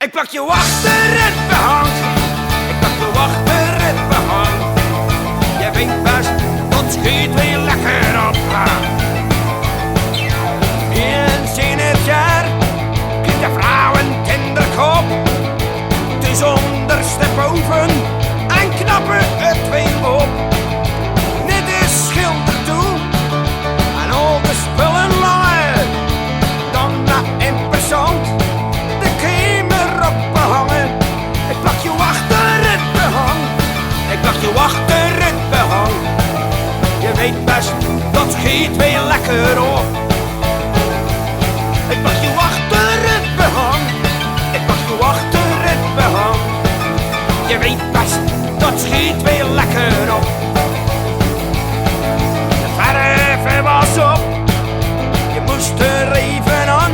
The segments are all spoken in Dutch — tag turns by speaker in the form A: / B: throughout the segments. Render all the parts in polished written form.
A: Ik plak je achter het behang. Ik plak je achter het behang. Je weet best, dat schiet weer lekker op. Eens in het jaar krijgt de vrouw een kinderkop. Dus ondersteboven en knappen het weer op. Net is schilder toe en al de spullen laaien. Dan na in persoon de kamer op behangen. Ik plak je achter het behang. Ik plak je achter het behang. Je weet best, dat schiet weer lekker op. Ik plak je achter het behang. Ik plak je achter het behang. Je weet best, dat schiet weer lekker op. De verf was op. Je moest er even aan.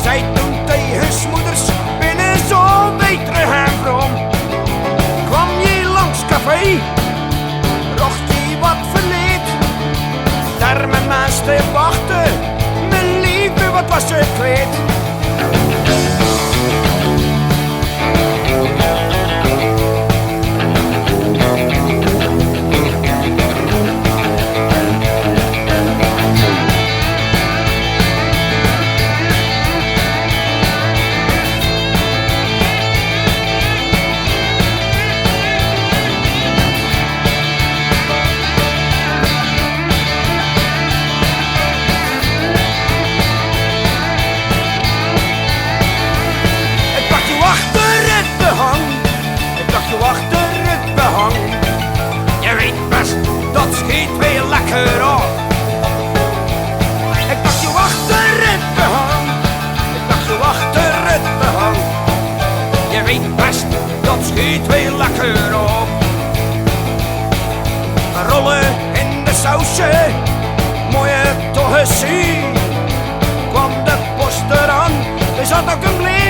A: Zij toen tegen 's moeders binnen zo weterig en vroom. Kwam je langs café, rocht je wat verleed. Daar met mensen wachten, mijn lieve, wat was je kwijt. Achter het behang. Je weet best, dat schiet weer lekker op. Ik pak je achter het behang. Ik pak je achter het behang. Je weet best, dat schiet weer lekker op. Rollen in de sausje, mooie toch eens zien. Kwam de post eraan, er zat ook een blik.